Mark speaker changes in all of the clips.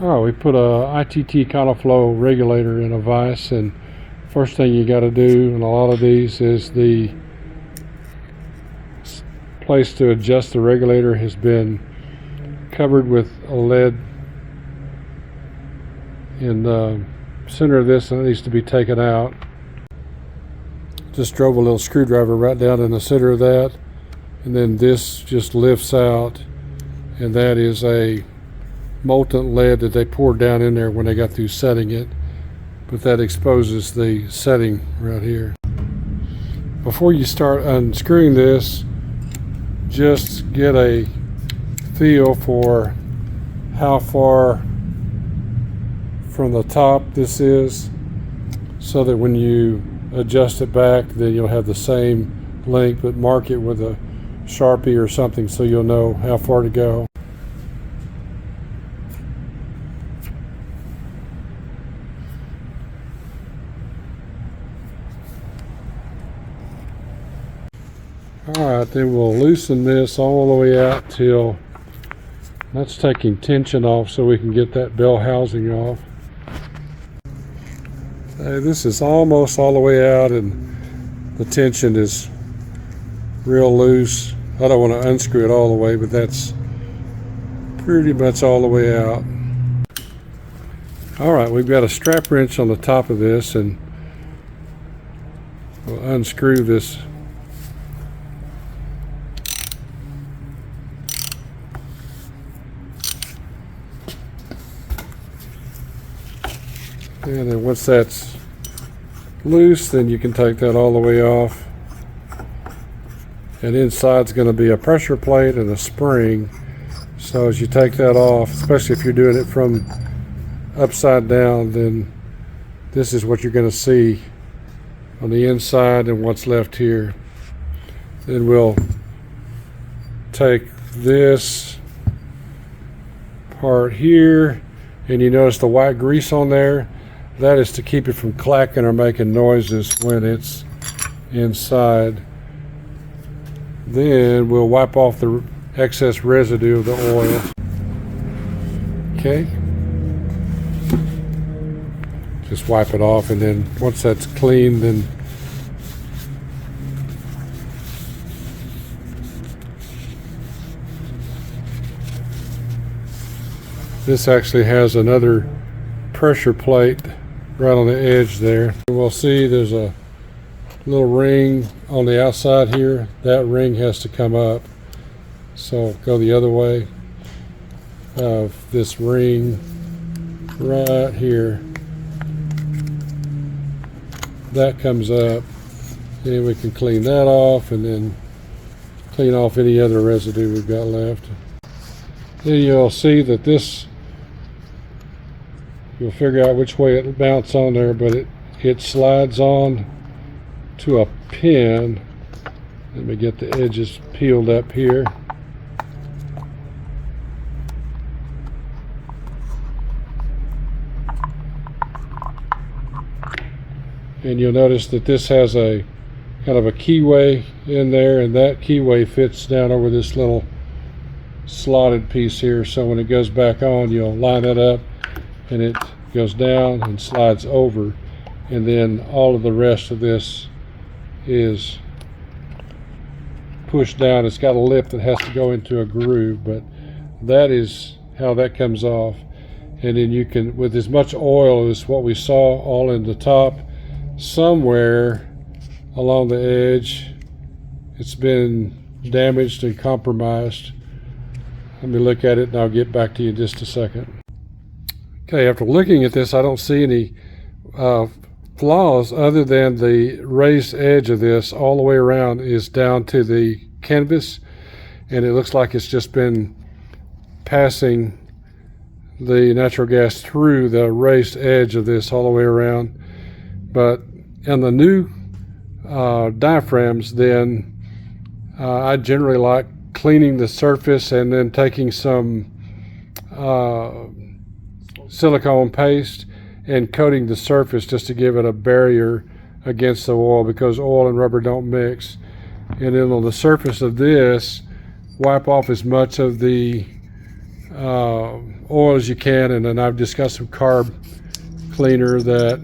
Speaker 1: Alright, we put a ITT Conoflow regulator in a vise, and first thing you got to do in a lot of these is the place to adjust the regulator has been covered with a lead in the center of this, and it needs to be taken out. Just drove a little screwdriver right down in the center of that, and then this just lifts out, and that is a molten lead that they poured down in there when they got through setting it, but that exposes the setting right here. Before you start unscrewing this, just get a feel for how far from the top this is, so that when you adjust it back, then you'll have the same length, but mark it with a Sharpie or something so you'll know how far to go. Alright, then we'll loosen this all the way out till that's taking tension off, so we can get that bell housing off. This is almost all the way out, and the tension is real loose. I don't want to unscrew it all the way, but that's pretty much all the way out. Alright, we've got a strap wrench on the top of this, and we'll unscrew this. And then once that's loose, then you can take that all the way off. And inside's going to be a pressure plate and a spring. So as you take that off, especially if you're doing it from upside down, then this is what you're going to see on the inside and what's left here. Then we'll take this part here, and you notice the white grease on there. That is to keep it from clacking or making noises when it's inside. Then we'll wipe off the excess residue of the oil. Okay. Just wipe it off, and then once that's clean, then this actually has another pressure plate right on the edge there. We'll see there's a little ring on the outside here. That ring has to come up, so go the other way of this ring right here. That comes up, and we can clean that off, and then clean off any other residue we've got left. Then you'll see that this, you'll figure out which way it'll bounce on there, but it slides on to a pin. Let me get the edges peeled up here. And you'll notice that this has a kind of a keyway in there, and that keyway fits down over this little slotted piece here, so when it goes back on, you'll line it up and it goes down and slides over, and then all of the rest of this is pushed down. It's got a lip that has to go into a groove, but that is how that comes off. And then you can, with as much oil as what we saw all in the top, somewhere along the edge it's been damaged and compromised. Let me look at it and I'll get back to you in just a second. Okay, after looking at this, I don't see any flaws other than the raised edge of this all the way around is down to the canvas, and it looks like it's just been passing the natural gas through the raised edge of this all the way around. But in the new diaphragms, then I generally like cleaning the surface and then taking some silicone paste and coating the surface just to give it a barrier against the oil, because oil and rubber don't mix. And then on the surface of this, wipe off as much of the oil as you can, and then I've just got some carb cleaner that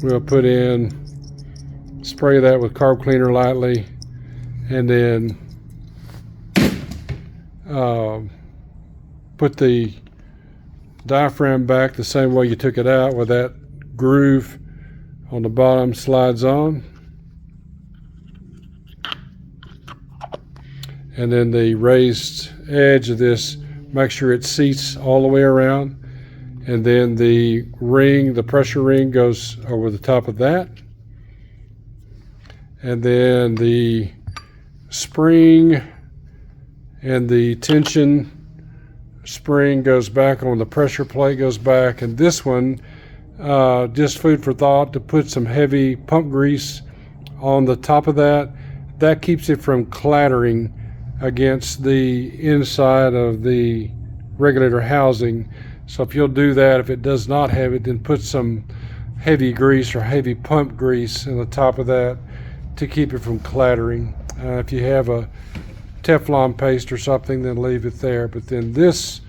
Speaker 1: we'll put in, spray that with carb cleaner lightly, and then put the diaphragm back the same way you took it out, where that groove on the bottom slides on, and then the raised edge of this, make sure it seats all the way around, and then the ring, the pressure ring, goes over the top of that, and then the spring and the tension spring goes back on the pressure plate, goes back, and this one, just food for thought, to put some heavy pump grease on the top of that. That keeps it from clattering against the inside of the regulator housing. So if you'll do that, if it does not have it, then put some heavy grease or heavy pump grease in the top of that to keep it from clattering. If you have a Teflon paste or something, then leave it there. But then this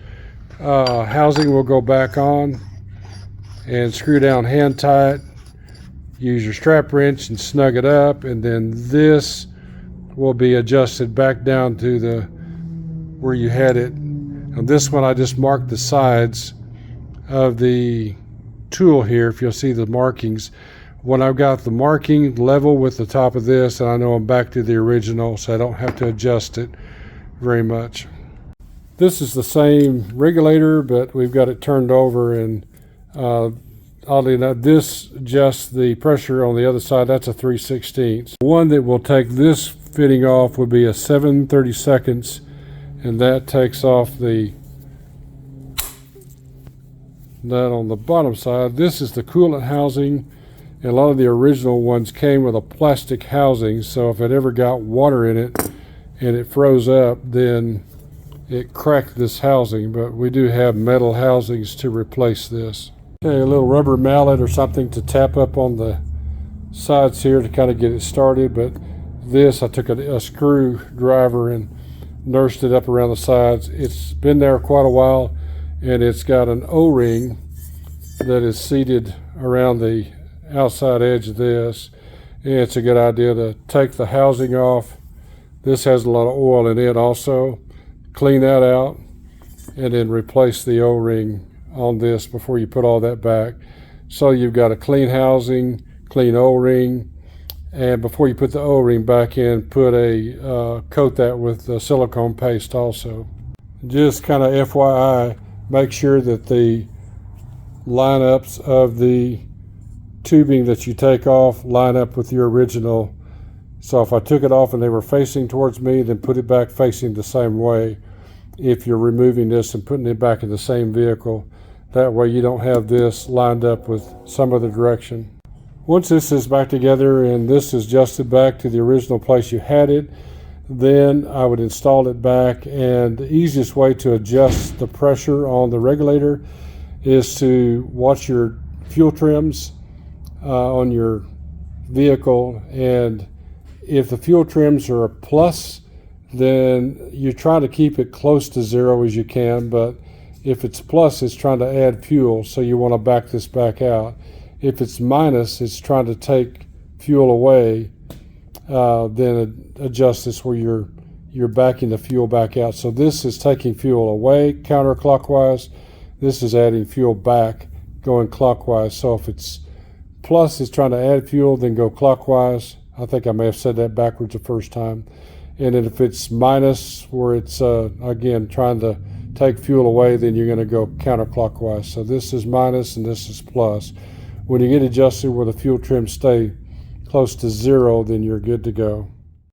Speaker 1: housing will go back on and screw down hand tight. Use your strap wrench and snug it up, and then this will be adjusted back down to the where you had it. On this one, I just marked the sides of the tool here, if you'll see the markings. When I've got the marking level with the top of this, and I know I'm back to the original, so I don't have to adjust it very much. This is the same regulator, but we've got it turned over, and oddly enough, this adjusts the pressure on the other side. That's a 3/16. One that will take this fitting off would be a 7/32, and that takes off that on the bottom side. This is the coolant housing, and a lot of the original ones came with a plastic housing, so if it ever got water in it and it froze up, then it cracked this housing. But we do have metal housings to replace this. Okay, a little rubber mallet or something to tap up on the sides here to kind of get it started. But this, I took a screwdriver and nursed it up around the sides. It's been there quite a while, and it's got an O-ring that is seated around the outside edge of this, and it's a good idea to take the housing off. This has a lot of oil in it also. Clean that out, and then replace the O-ring on this before you put all that back. So you've got a clean housing, clean O-ring, and before you put the O-ring back in, put a coat that with silicone paste also. Just kind of FYI, make sure that the lineups of the tubing that you take off line up with your original. So if I took it off and they were facing towards me, then put it back facing the same way. If you're removing this and putting it back in the same vehicle, that way you don't have this lined up with some other direction. Once this is back together and this is adjusted back to the original place you had it, then I would install it back. And the easiest way to adjust the pressure on the regulator is to watch your fuel trims on your vehicle, and if the fuel trims are a plus, then you try to keep it close to zero as you can, but if it's plus, it's trying to add fuel, so you want to back this back out. If it's minus, it's trying to take fuel away, then adjust this where you're backing the fuel back out. So this is taking fuel away counterclockwise, this is adding fuel back going clockwise. So if it's plus, it's trying to add fuel, then go clockwise. I think I may have said that backwards the first time. And then if it's minus, where it's again trying to take fuel away, then you're going to go counterclockwise. So this is minus and this is plus. When you get adjusted where the fuel trims stay close to zero, then you're good to go.